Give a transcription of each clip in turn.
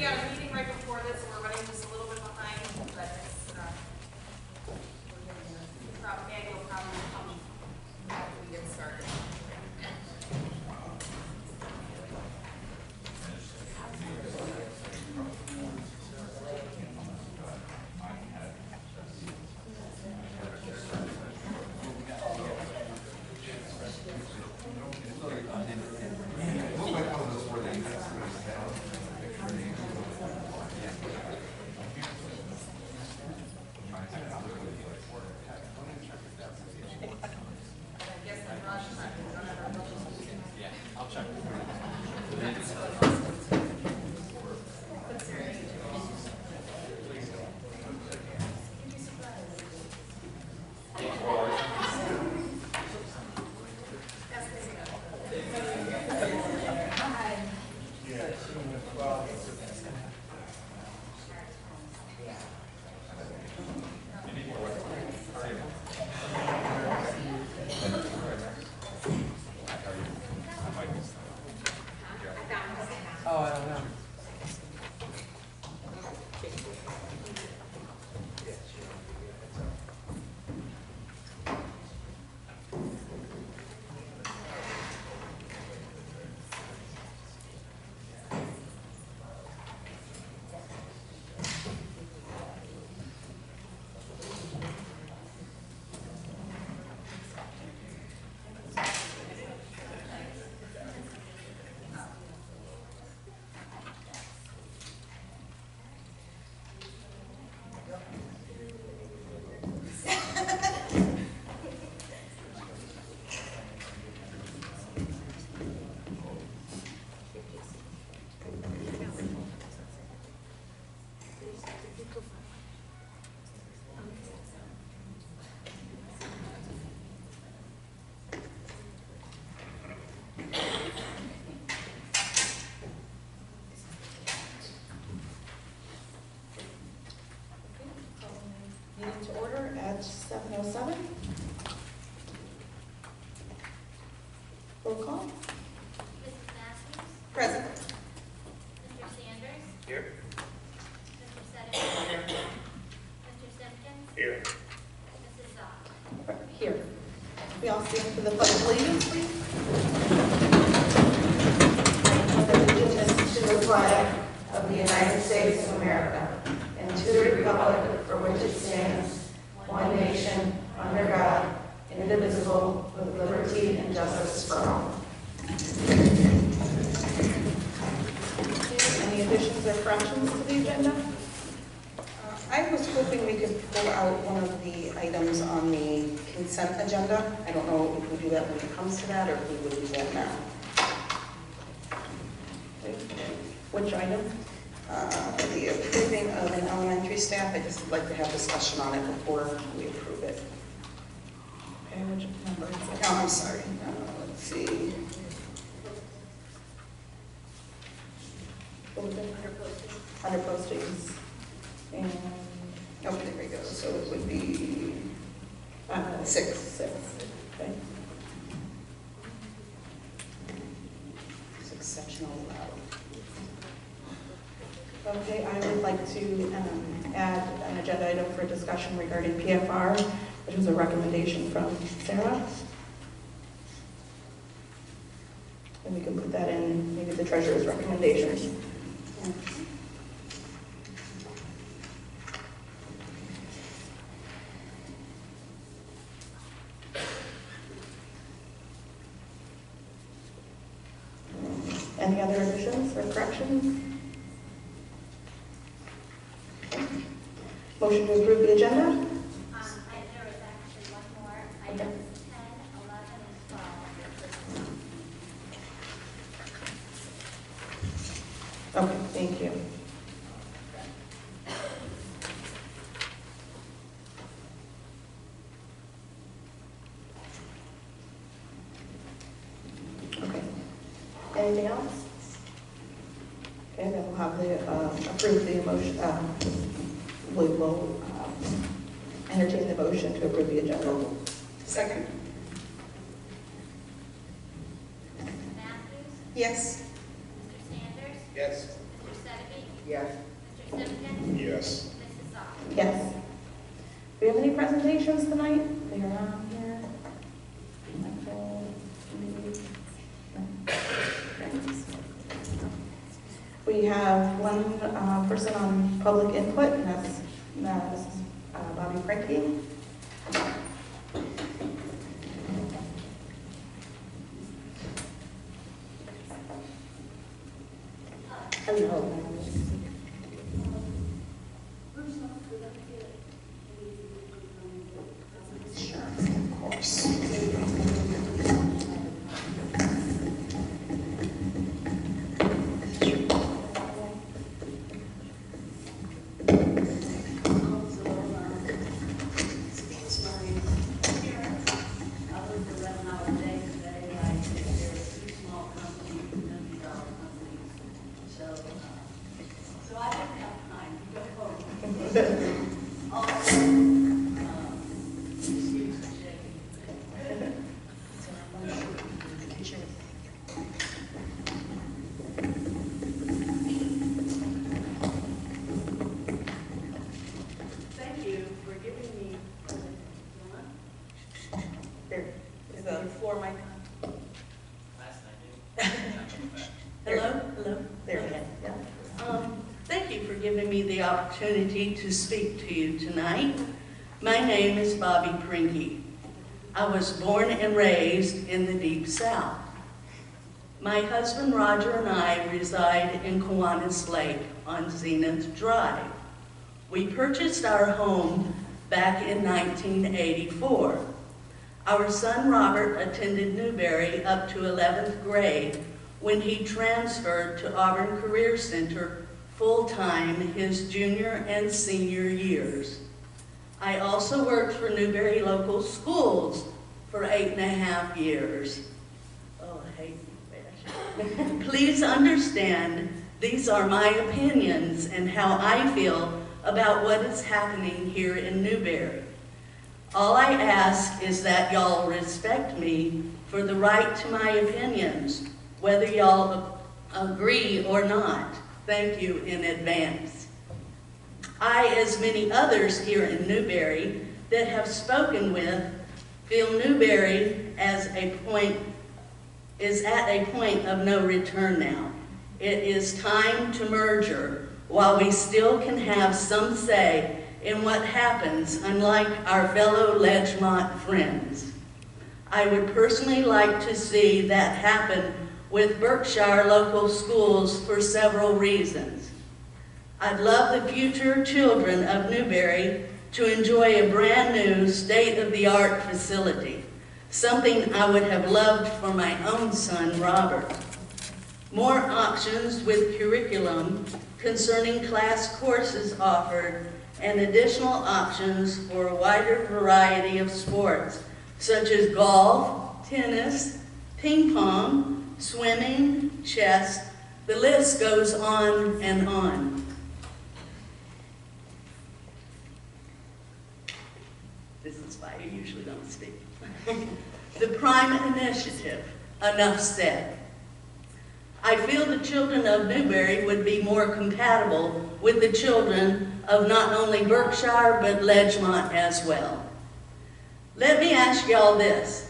had a meeting right before this, so we're running just a little bit behind, but it's, annual probably come after we get started. Meeting to order at 7:07. Roll call. Mrs. Matthews? Present. Mr. Sanders? Here. Mr. Sedgwick? Here. Mr. Simpkins? Here. Mrs. Zoll? Here. We all stand for the pledge of allegiance, please. Allegiance to the flag of the United States of America and to the republic for which it stands, one nation, under God, indivisible, with liberty and justice for all. Any additions or corrections to the agenda? I was hoping we could pull out one of the items on the consent agenda. I don't know if we do that when it comes to that, or if we would do that now. Which item? The approving of an elementary staff. I just would like to have discussion on it before we approve it. Okay, which number is it? Oh, I'm sorry. Let's see. What was it? Under postings. And, okay, there we go. So it would be six. Okay. 6 sectional allowed. Okay, I would like to add an agenda item for discussion regarding PFR, which was a recommendation from Sarah. And we can put that in maybe the treasurer's recommendation. Any other additions or corrections? Motion to approve the agenda? There was actually one more. Items 10, 11, and 12. Okay, thank you. Okay. Anything else? Okay, then we'll have the approve the motion. We will entertain the motion to approve the agenda. Second. Mrs. Matthews? Yes. Mr. Sanders? Yes. Mr. Sedgwick? Yes. Mr. Simpson? Yes. Mrs. Song? Yes. Do we have any presentations tonight? They are not here. Michael, maybe? No. Okay. We have one person on public input, and that's Mrs. Bobby Frankie. Hello. Sure, of course. I work 11-hour day today. I take care of 2 small companies and $50 companies. So I didn't have time to go home. Also, excuse the shaking. Thank you for giving me. There is the floor mic. Hello, hello. There it is, yeah. Thank you for giving me the opportunity to speak to you tonight. My name is Bobby Prinky. I was born and raised in the Deep South. My husband Roger and I reside in Kiwanis Lake on Zenith Drive. We purchased our home back in 1984. Our son Robert attended Newbury up to 11th grade when he transferred to Auburn Career Center full-time his junior and senior years. I also worked for Newbury Local Schools for 8.5 years. Oh, I hate that. Please understand, these are my opinions and how I feel about what is happening here in Newbury. All I ask is that y'all respect me for the right to my opinions, whether y'all agree or not. Thank you in advance. I, as many others here in Newbury that have spoken with, feel Newbury is at a point of no return now. It is time to merger while we still can have some say in what happens, unlike our fellow Ledgemont friends. I would personally like to see that happen with Berkshire Local Schools for several reasons. I'd love the future children of Newbury to enjoy a brand new state-of-the-art facility, something I would have loved for my own son, Robert. More options with curriculum concerning class courses offered and additional options for a wider variety of sports, such as golf, tennis, ping pong, swimming, chess, the list goes on and on. This is why I usually don't speak. The prime initiative, enough said. I feel the children of Newbury would be more compatible with the children of not only Berkshire, but Ledgemont as well. Let me ask y'all this.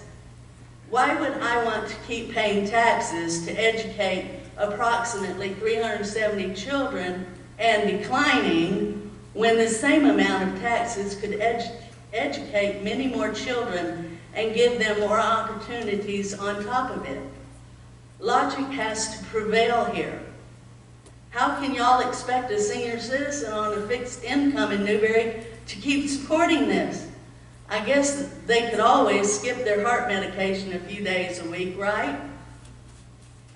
Why would I want to keep paying taxes to educate approximately 370 children and declining when the same amount of taxes could educate many more children and give them more opportunities on top of it? Logic has to prevail here. How can y'all expect a senior citizen on a fixed income in Newbury to keep supporting this? I guess they could always skip their heart medication a few days a week, right?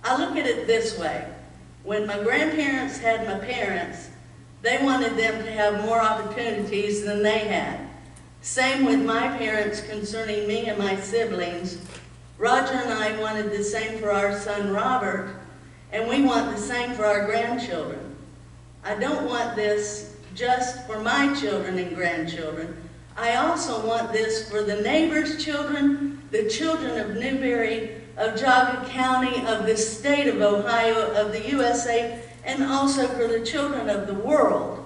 I look at it this way. When my grandparents had my parents, they wanted them to have more opportunities than they had. Same with my parents concerning me and my siblings. Roger and I wanted the same for our son Robert, and we want the same for our grandchildren. I don't want this just for my children and grandchildren. I also want this for the neighbors' children, the children of Newbury, of Jaga County, of the state of Ohio, of the USA, and also for the children of the world.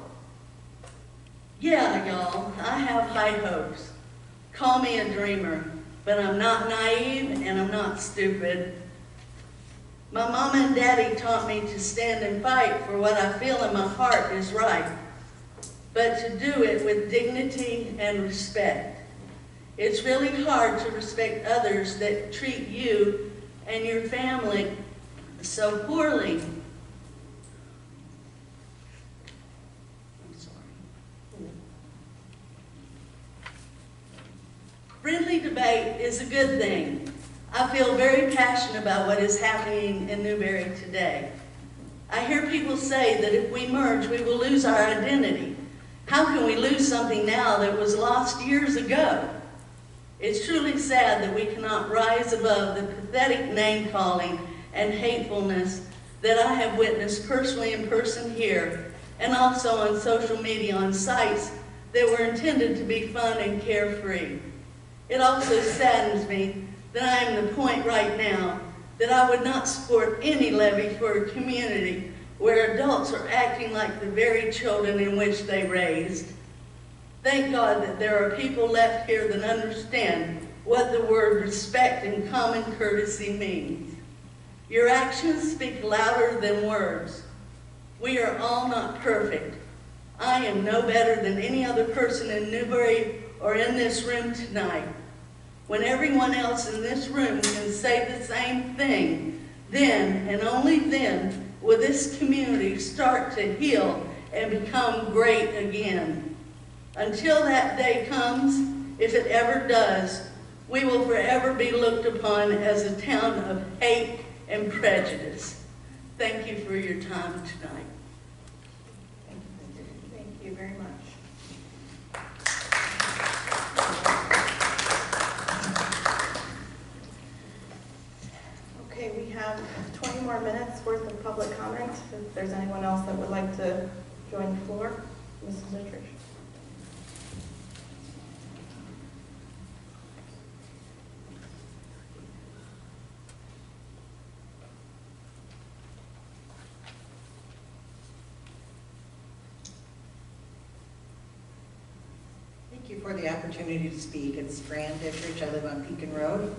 Yeah, y'all, I have high hopes. Call me a dreamer, but I'm not naive and I'm not stupid. My mom and daddy taught me to stand and fight for what I feel in my heart is right, but to do it with dignity and respect. It's really hard to respect others that treat you and your family so poorly. I'm sorry. Friendly debate is a good thing. I feel very passionate about what is happening in Newbury today. I hear people say that if we merge, we will lose our identity. How can we lose something now that was lost years ago? It's truly sad that we cannot rise above the pathetic name-calling and hatefulness that I have witnessed personally in person here and also on social media on sites that were intended to be fun and carefree. It also saddens me that I am at the point right now that I would not support any levy for a community where adults are acting like the very children in which they raised. Thank God that there are people left here that understand what the word respect and common courtesy means. Your actions speak louder than words. We are all not perfect. I am no better than any other person in Newbury or in this room tonight. When everyone else in this room can say the same thing, then and only then will this community start to heal and become great again. Until that day comes, if it ever does, we will forever be looked upon as a town of hate and prejudice. Thank you for your time tonight. Thank you very much. Okay, we have 20 more minutes worth of public comment. If there's anyone else that would like to join the floor, Mrs. Zitrich. Thank you for the opportunity to speak. It's Fran Dittrich. I live on Pekin Road.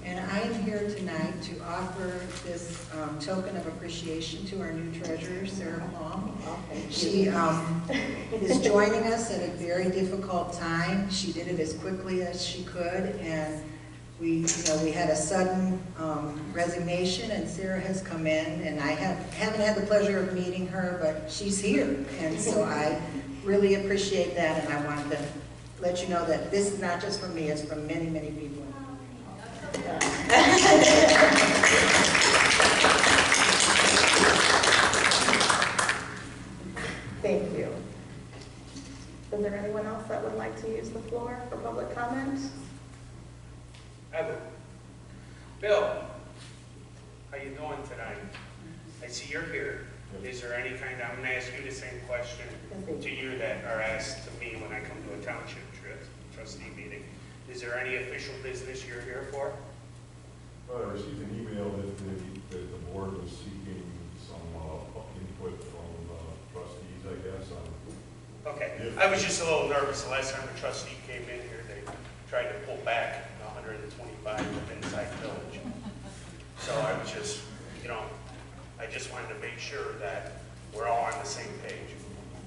And I am here tonight to offer this token of appreciation to our new treasurer, Sarah Long. She is joining us at a very difficult time. She did it as quickly as she could, and we had a sudden resignation, and Sarah has come in, and I haven't had the pleasure of meeting her, but she's here, and so I really appreciate that, and I wanted to let you know that this is not just from me, it's from many, many people. Thank you. Is there anyone else that would like to use the floor for public comment? I would. Bill, how you doing tonight? I see you're here. Is there any kind, I'm going to ask you the same question to you that are asked to me when I come to a township trustee meeting. Is there any official business you're here for? I received an email that the board was seeking some input from trustees, I guess. Okay. I was just a little nervous. The last time the trustee came in here, they tried to pull back 125 of inside village. So I was just, I just wanted to make sure that we're all on the same page.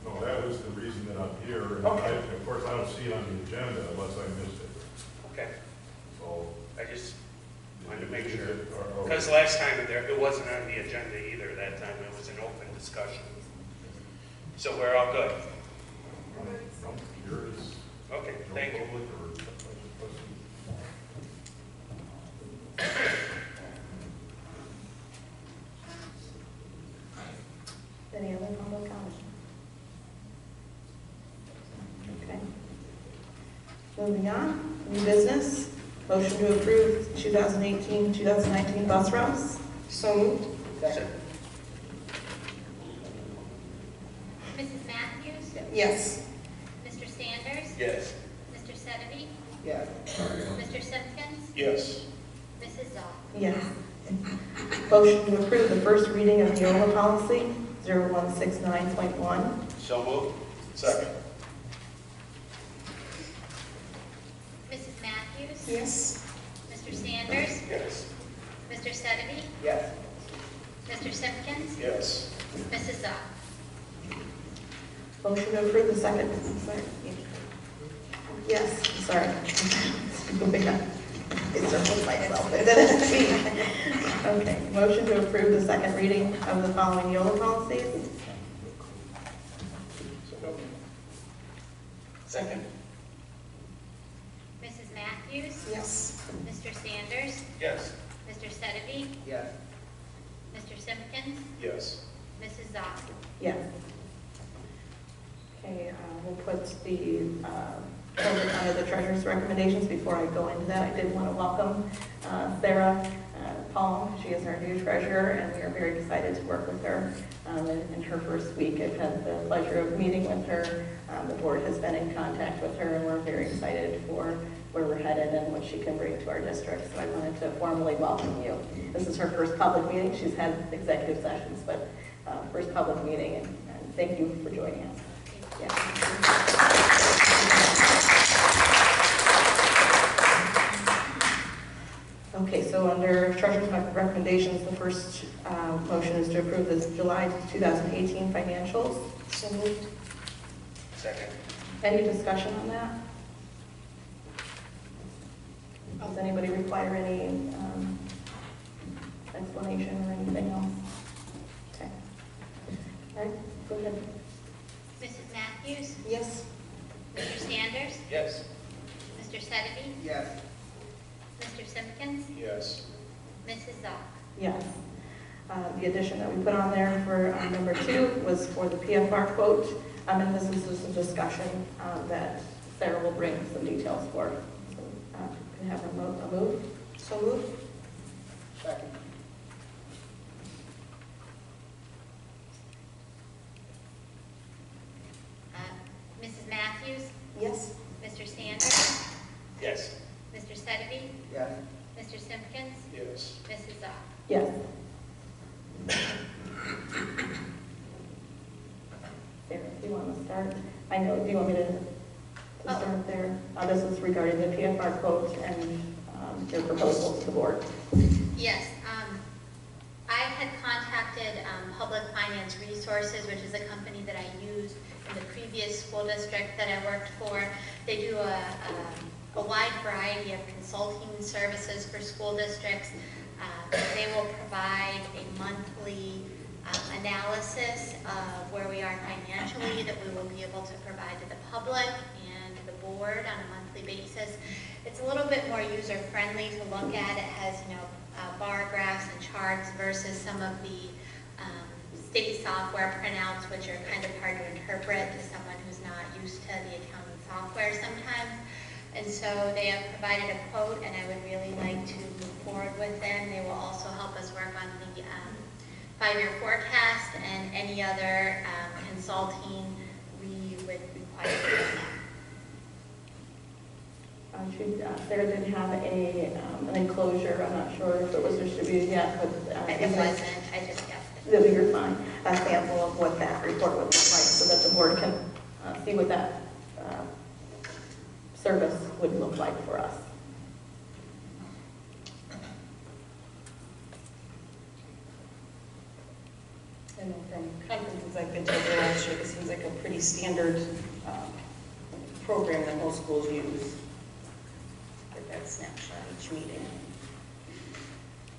No, that was the reason that I'm here. And Okay. of course, I don't see it on the agenda unless I missed it. Okay. So I just wanted to make is sure. it- Because last time it wasn't on the agenda either. That time it was an open discussion. So we're all good. I'm curious. Okay, thank you. Public or Any other public comment? Okay. Moving on, new business. Motion to approve 2018-2019 bus routes. So moved. Second. Mrs. Matthews? Yes. Mr. Sanders? Yes. Mr. Sedovy? Yes. Mr. Simpkins? Yes. Mrs. Zoll? Yes. Motion to approve the first reading of the Neola policy. 0169.1. So moved. Second. Mrs. Matthews? Yes. Mr. Sanders? Yes. Mr. Sedity? Yes. Mr. Simpkins? Yes. Mrs. Zoll? Motion to approve the second. Sorry. Yes, sorry. Moving on. I circled myself. I didn't see. Okay, motion to approve the second reading of the following YOLA policies. Second. Mrs. Matthews? Yes. Mr. Sanders? Yes. Mr. Sedity? Yes. Mr. Simpkins? Yes. Mrs. Zoll? Yes. Okay, we'll put the under the treasurer's recommendations. Before I go into that, I did want to welcome Sarah Palm. She is our new treasurer, and we are very excited to work with her in her first week. I've had the pleasure of meeting with her. The board has been in contact with her, and we're very excited for where we're headed and what she can bring to our district. So I wanted to formally welcome you. This is her first public meeting. She's had executive sessions, but first public meeting, and thank you for joining us. Yeah. Okay, so under treasurer's recommendations, the first motion is to approve the July 2018 financials. So moved. Second. Any discussion on that? Does anybody require any explanation or anything else? Okay. All right, go ahead. Mrs. Matthews? Yes. Mr. Sanders? Yes. Mr. Sedity? Yes. Mr. Simpkins? Yes. Mrs. Zoll? Yes. The addition that we put on there for number 2 was for the PFR quote, and this is just a discussion that Sarah will bring some details for. So, can I have a move? So moved. Second. Mrs. Matthews? Yes. Mr. Sanders? Yes. Mr. Sedity? Yes. Mr. Simpkins? Yes. Mrs. Zoll? Yes. Sarah, do you want to start? I know, do you want me to start there? This is regarding the PFR quote and your proposal to the board. Yes, I had contacted Public Finance Resources, which is a company that I used in the previous school district that I worked for. They do a wide variety of consulting services for school districts. They will provide a monthly analysis of where we are financially that we will be able to provide to the public and the board on a monthly basis. It's a little bit more user-friendly to look at. It has, bar graphs and charts versus some of the state software printouts, which are kind of hard to interpret to someone who's not used to the accounting software sometimes. And so they have provided a quote, and I would really like to move forward with them. They will also help us work on the 5-year forecast and any other consulting we would require from them. Sarah did have an enclosure. I'm not sure if it was distributed yet, but It wasn't, I just guessed it. that'll be your fine. A sample of what that report would look like, so that the board can see what that service would look like for us. I know from conferences I've been to over the last year, it seems like a pretty standard program that most schools use. Get that snapshot each meeting.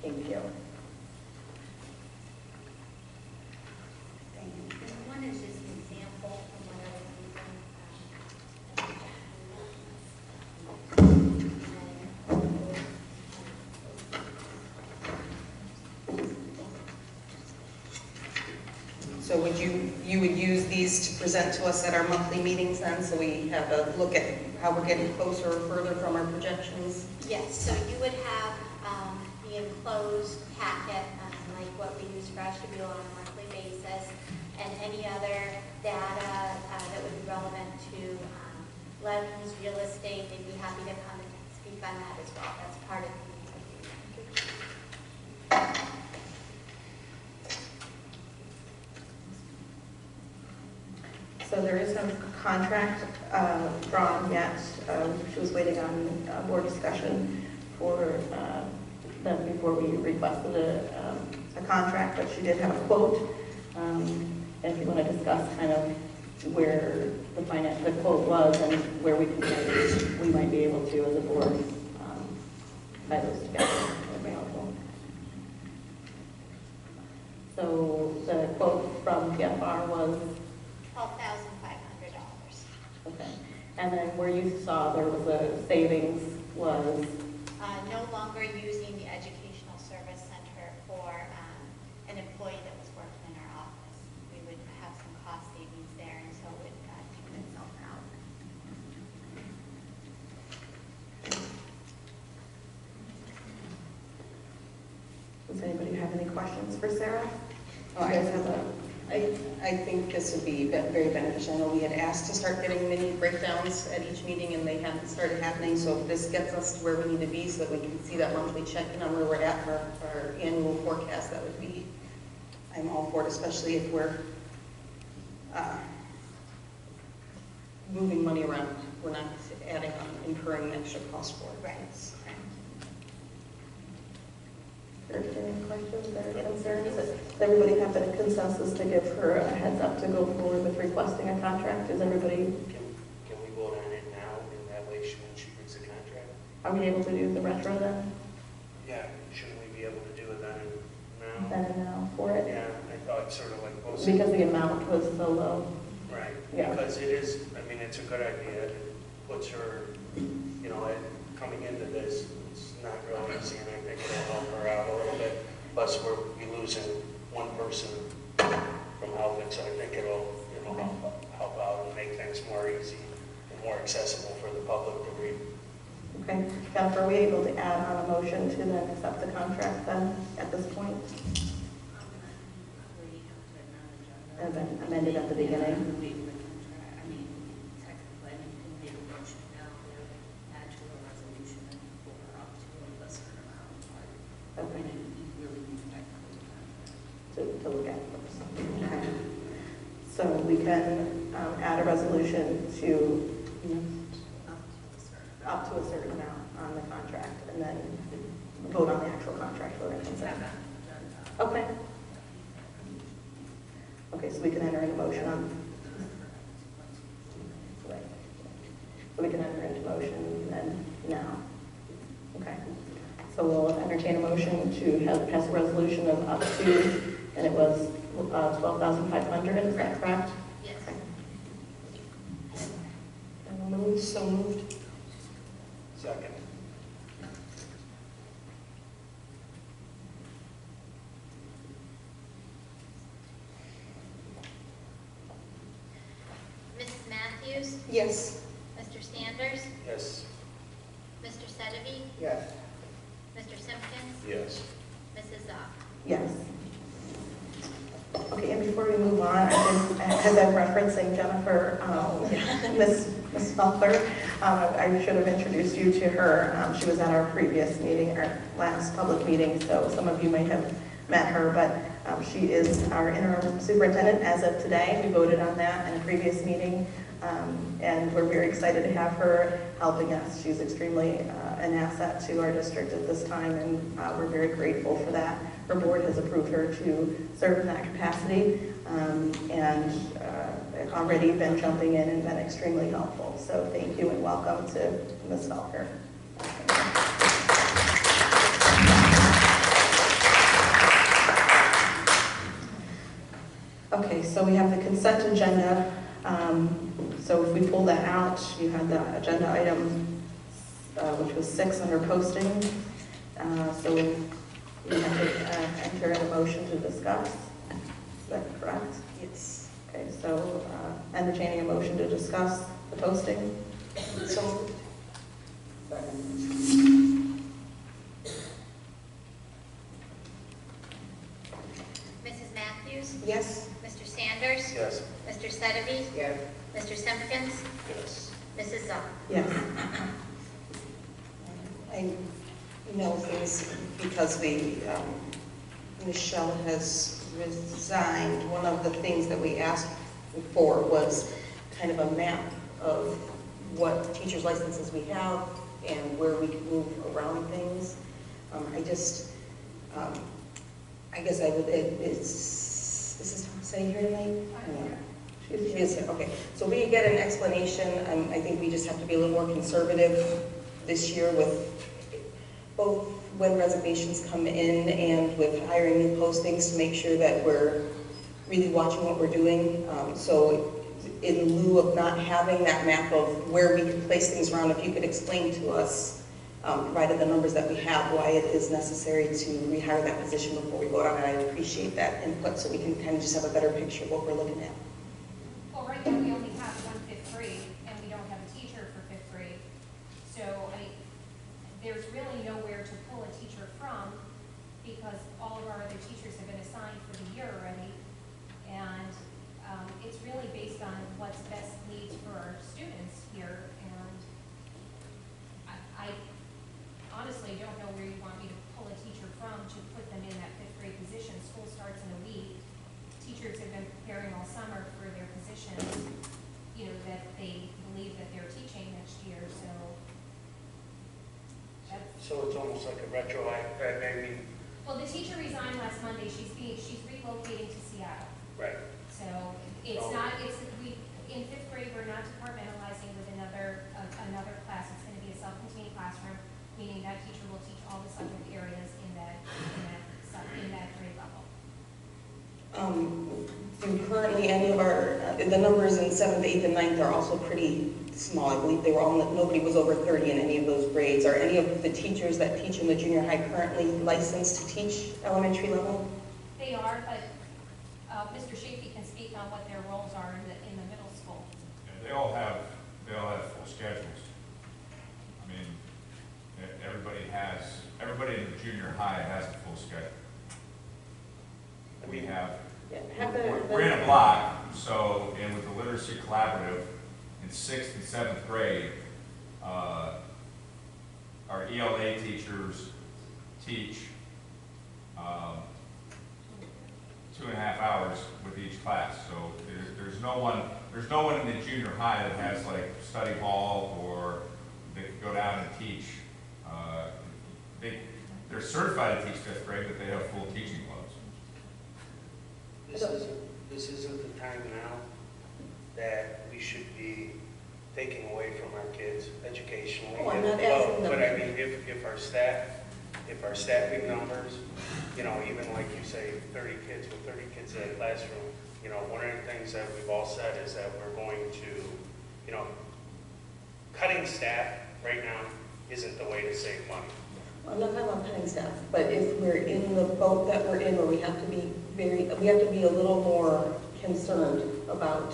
Thank you. One is just an example of what I was So would you would use these to present to us at our monthly meetings then, so we have a look at how we're getting closer or further from our projections? Yes, so you would have the enclosed packet, like what we use for Ashtabula on a monthly basis, and any other data that would be relevant to levies, real estate. They'd be happy to come and speak on that as well. That's part of the So there is no contract drawn yet. She was waiting on board discussion for that before we requested a contract, but she did have a quote. And if you want to discuss kind of where the quote was and where we might be able to, as a board, tie those together. That would be helpful. So the quote from PFR was $12,500. okay, and then where you saw there was a savings was No longer using the Educational Service Center for an employee that was working in our office. We would have some cost savings there, and so it would even itself out. Does anybody have any questions for Sarah? Oh, You guys have a, I think this would be very beneficial. I know we had asked to start getting mini breakdowns at each meeting, and they haven't started happening, so if this gets us to where we need to be so that we can see that monthly check-in on where we're at for our annual forecast, that would be, I'm all for it, especially if we're moving money around. We're not adding on, incurring extra cost for it. Right. any questions or concerns? Does everybody have a consensus to give her a heads up to go forward with requesting a contract? Is everybody, Can we vote on it now, and that way when she gets the contract? are we able to do the retro then? Yeah, shouldn't we be able to do it then and now? Then and now for it? Yeah, I thought sort of like both. Because the amount was so low. Right, Yeah. because it is, I mean, it's a good idea. It puts her, you know, coming into this, it's not real easy, and I think it'll help her out a little bit. Plus, we're losing one person from Helvig, so I think it'll help out and make things more easy and more accessible for the public to read. Okay, Jennifer, are we able to add on a motion to then accept the contract then at this point? And then amended at the beginning? I mean, technically, I mean, you can make a motion now, or add to a resolution for up to a certain amount. Okay. You really need technically To look at first. Okay. So we can add a resolution to up to a certain amount on the contract, and then vote on the actual contract for it. Okay. Okay, so we can enter into motion on. Right. So we can enter into motion then now. Okay. So we'll entertain a motion to pass a resolution of up to, and it was 12,500, is that correct? Yes. So moved. Second. Mrs. Matthews, Yes. Mr. Sanders, Yes. Mr. Sedovy, Yes. Mr. Simpkins, Yes. Mrs. Zock. Yes. Okay, and before we move on, as I'm referencing Jennifer, Miss Felker, I should have introduced you to her. She was at our previous meeting, our last public meeting, so some of you might have met her, but she is our interim superintendent as of today. We voted on that in a previous meeting, and we're very excited to have her helping us. She's extremely an asset to our district at this time, and we're very grateful for that. Her board has approved her to serve in that capacity, and already been jumping in and been extremely helpful. So thank you and welcome to Ms. Felker. Okay, so we have the consent agenda. So if we pull that out, you had the agenda item, which was 6 under posting. So we have to enter in a motion to discuss. Is that correct? Yes. Okay, so entertaining a motion to discuss the posting. So moved. Mrs. Matthews, Yes. Mr. Sanders, Yes. Mr. Sedovy, Yes. Mr. Simpkins, Yes. Mrs. Zock. Yes. I know things because Michelle has resigned. One of the things that we asked for was kind of a map of what teachers' licenses we have and where we can move around things. I guess I would, is this Tony here tonight? She is here, okay. So we get an explanation, I think we just have to be a little more conservative this year with both when resignations come in and with hiring new postings to make sure that we're really watching what we're doing. So in lieu of not having that map of where we can place things around, if you could explain to us, provided the numbers that we have, why it is necessary to rehire that position before we vote on it. I appreciate that input so we can kind of just have a better picture of what we're looking at. Well, right now we only have one fifth grade and we don't have a teacher for fifth grade. So there's really nowhere to pull a teacher from because all of our other teachers have been assigned for the year already. And it's really based on what's best needs for our students here. And I honestly don't know where you want me to pull a teacher from to put them in that fifth grade position. School starts in a week. Teachers have been preparing all summer for their positions, you know, that they believe that they're teaching next year, so. So it's almost like a retroactive, I mean. Well, the teacher resigned last Monday, she's relocating to Seattle. Right. So it's not, in fifth grade, we're not departmentalizing with another class. It's going to be a self-contained classroom, meaning that teacher will teach all the subject areas in that grade level. Do currently any of our, the numbers in 7th, 8th, and 9th are also pretty small. I believe they were all, nobody was over 30 in any of those grades. Are any of the teachers that teach in the junior high currently licensed to teach elementary level? They are, but Mr. Shafee can speak on what their roles are in the middle school. Yeah, they all have full schedules. I mean, everybody in the junior high has a full schedule. We have, we're in a block, so, and with the Literacy Collaborative, in 6th and 7th grade, our ELA teachers teach 2.5 hours with each class. So there's no one in the junior high that has like study hall or they can go down and teach. They're certified to teach 5th grade, but they have full teaching loads. This isn't the time now that we should be taking away from our kids educationally. Oh, I'm not asking them. But I mean, if our staffing numbers, you know, even like you say, 30 kids with 30 kids in a classroom, you know, one of the things that we've all said is that we're going to, you know, cutting staff right now isn't the way to save money. I'm not talking about cutting staff, but if we're in the boat that we're in where we have to be a little more concerned about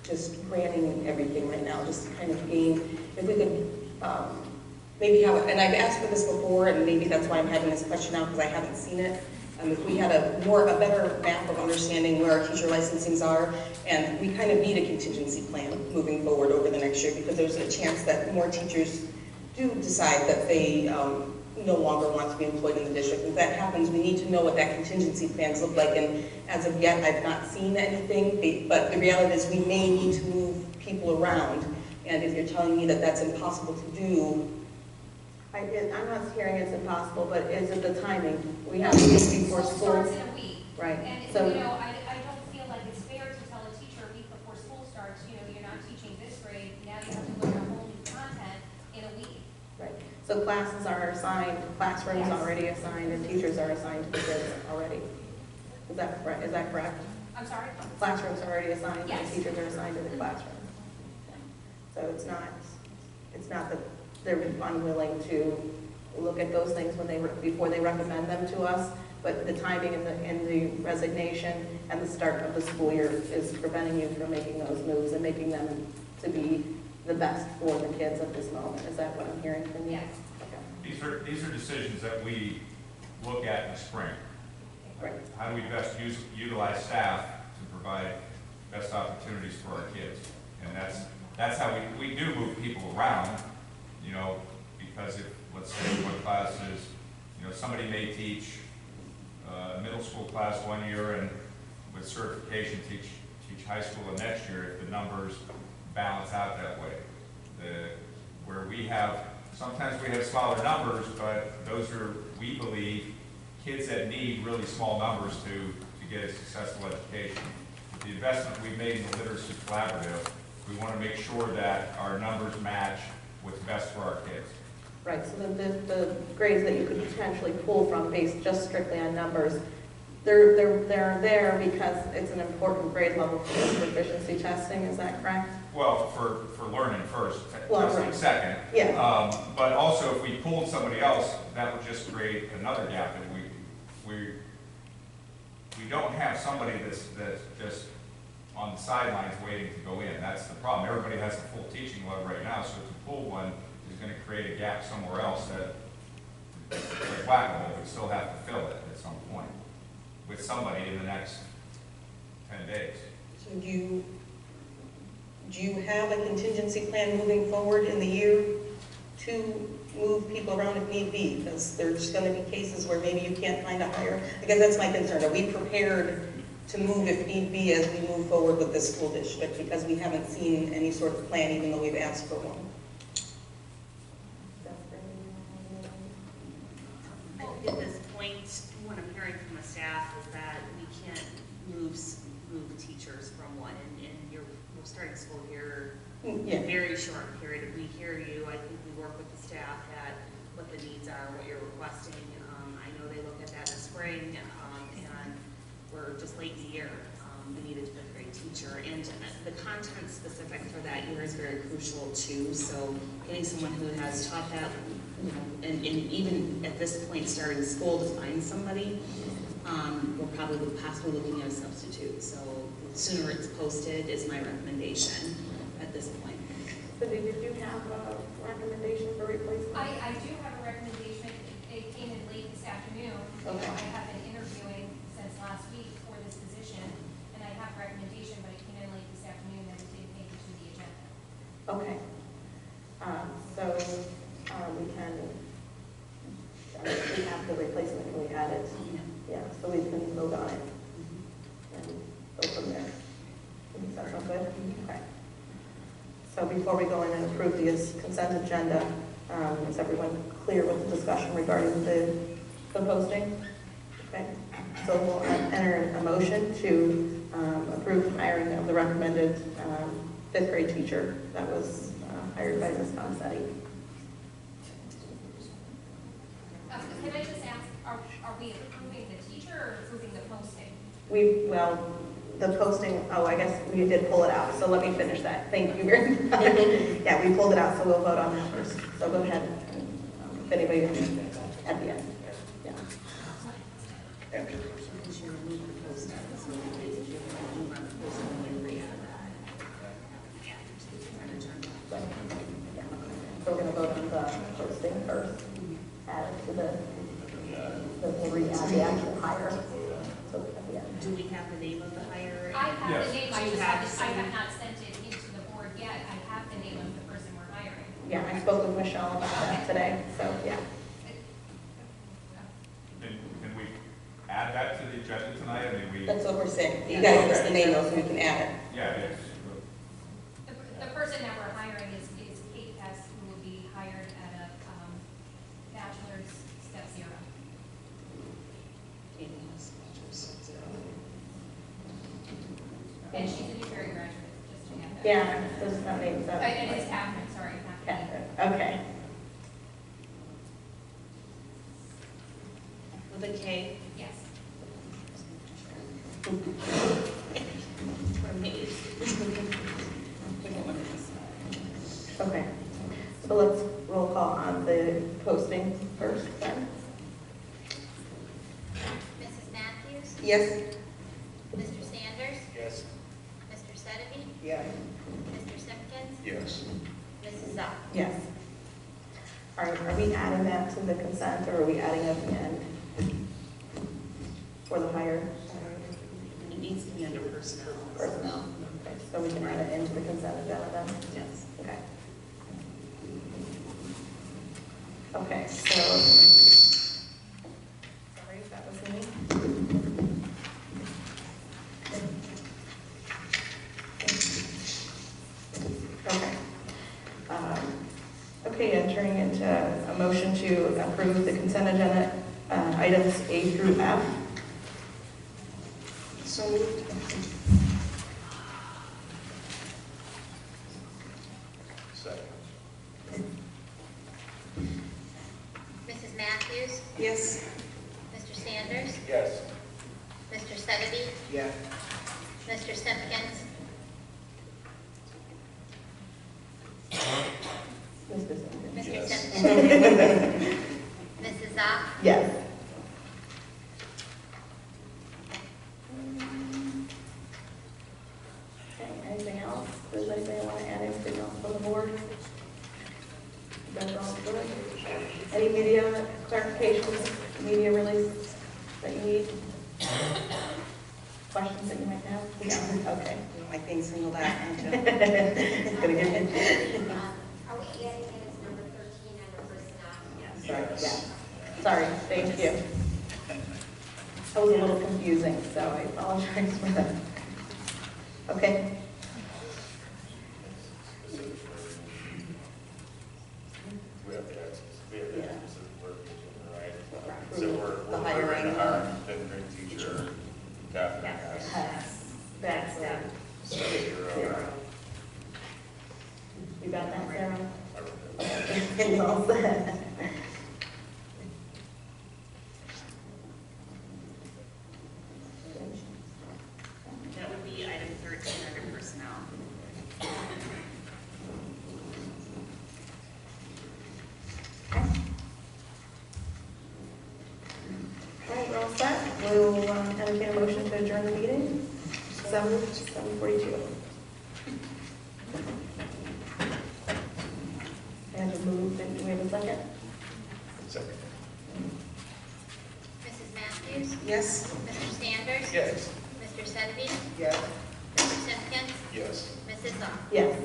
just granting everything right now, just to kind of gain, if we could maybe have, and I've asked for this before, and maybe that's why I'm having this question now, because I haven't seen it. If we had a better map of understanding where our teacher licensings are, and we kind of need a contingency plan moving forward over the next year, because there's a chance that more teachers do decide that they no longer want to be employed in the district. If that happens, we need to know what that contingency plans look like, and as of yet, I've not seen anything, but the reality is we may need to move people around, and if you're telling me that that's impossible to do. I'm not hearing it's impossible, but is it the timing? We have to meet before School school. starts in a week. Right. And, So, you know, I don't feel like it's fair to tell a teacher a week before school starts, you know, you're not teaching this grade, now you have to learn a whole new content in a week. right. So classes are assigned, classrooms Yes. already assigned, and teachers are assigned to the kids already. Is that correct? Is that correct? I'm sorry? Classrooms are already assigned, Yes. and teachers are assigned to the classroom. So it's not that they're unwilling to look at those things before they recommend them to us, but the timing and the resignation and the start of the school year is preventing you from making those moves and making them to be the best for the kids at this moment. Is that what I'm hearing from you? Yes. Okay. These are decisions that we look at in the spring. Right. How do we best utilize staff to provide best opportunities for our kids? And that's how we do move people around, you know, because if, let's say one class is, you know, somebody may teach a middle school class one year and with certification teach teach high school and next year if the numbers balance out that way. Where we have, sometimes we have smaller numbers, but those are, we believe, kids that need really small numbers to get a successful education. With the investment we've made in the Literacy Collaborative, we want to make sure that our numbers match what's best for our kids. Right, so the grades that you could potentially pull from based just strictly on numbers, they're there because it's an important grade level for this proficiency testing, is that correct? Well, for learning first, Well, testing right. second. Yeah. But also, if we pulled somebody else, that would just create another gap that we don't have somebody that's just on the sidelines waiting to go in. That's the problem. Everybody has a full teaching load right now, so to pull one is going to create a gap somewhere else that, like whack-a-mole, we still have to fill it at some point with somebody in the next 10 days. So do you have a contingency plan moving forward in the year to move people around if need be? Because there's going to be cases where maybe you can't find a hire. I guess that's my concern. Are we prepared to move if need be as we move forward with this school district? Because we haven't seen any sort of plan, even though we've asked for one. I think at this point, what I'm hearing from the staff is that we can't move teachers from one, and we're starting school here in a very short period. We hear you. I think we work with the staff at what the needs are, what you're requesting. I know they look at that in the spring, and we're just late in the year. We need a fifth grade teacher, and the content specific for that year is very crucial too. So getting someone who has taught that, you know, and even at this point starting school to find somebody, we're probably possibly looking at a substitute. So the sooner it's posted is my recommendation at this point. So did you have a recommendation for replacement? I do have a recommendation. It came in late this afternoon. Okay. I have been interviewing since last week for this position, and I have a recommendation, but it came in late this afternoon and it didn't make it to the agenda. Okay. So we can, we have the replacement, can we add it? Yeah, so we can vote on it and go from there. Does that sound good? Okay. So before we go in and approve the consent agenda, is everyone clear with the discussion regarding the posting? Okay. So we'll enter a motion to approve hiring of the recommended fifth grade teacher that was hired by Ms. Concetti. Can I just ask, are we approving the teacher or approving the posting? The posting, oh, I guess we did pull it out, so let me finish that. Thank you very much. Yeah, we pulled it out, so we'll vote on that first. So go ahead, if anybody, at the end. Yeah. So we're going to vote on the posting first, add it to we'll re-add the actual hire. So at the end. Do we have the name of the hire? I have Yes. the name, Do you have I have not sent it into the board yet. I have the name of the person we're hiring. Yeah, I spoke with Michelle about that today, so yeah. Can we add that to the agenda tonight? I mean, That's what we're saying. You gotta give us the name though, so we can add it. yeah, yes. The person that we're hiring is Kate Hess, who will be hired at a bachelor's step 0. And she's a Newbury graduate, just to have that. Yeah, those not names up. It is Catherine, sorry, not Kate. Catherine, okay. With a K? Yes. Okay, so let's roll call on the posting first then. Mrs. Matthews? Yes? Mr. Sanders? Yes. Mr. Sedeby? Yeah. Mr. Simpkins? Yes. Mrs. Zoll? Yes. Are we adding that to the consent, or are we adding it at the end? For the hire? It needs to be under personnel. Personnel. Okay, so we can add it into the consent agenda then? Yes. Okay. Okay, so, sorry, that was me. be entering into a motion to approve the consent agenda, items A through F. So moved. Mrs. Matthews, Yes. Mr. Sanders, Yes. Mr. Sedeby, Yeah. Mr. Simpkins, Mr. Simpkins, Mrs. Zopp, Yes. Okay, anything else? Does anybody want to add anything else for the board? That's all good. Any media clarifications, media release that you need? Questions that you might have? Yeah, okay. Like being singled out. aren't you? It's gonna get hit. Are we adding minutes number 13 under personnel? Sorry, yeah. Sorry, thank you. That was a little confusing, so I apologize for that. Okay. We have to ask, we have to ask specific work, right? So The we're hiring. going to hire fifth grade teacher, Catherine has. That's it. So you're, You got that, Sarah? I wrote that. Okay, all set. That would be item 13 under personnel. All right, we're all set. We'll entertain a motion to adjourn the meeting. 7:42. And to move, and do we have a second? Second. Mrs. Matthews, Yes. Mr. Sanders, Yes. Mr. Sedeby, Yes. Mr. Simpkins, Yes. Mrs. Zopp. Yes.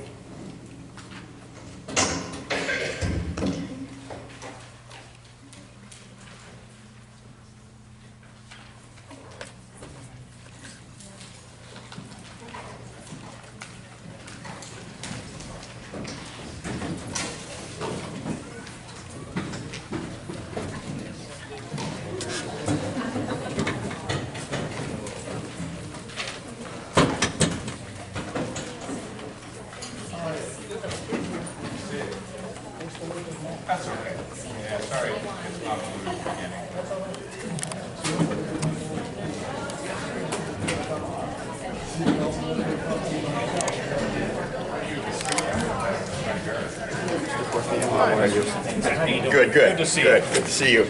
That's okay. Yeah, sorry. It's not the beginning. Good, good. Good to see you.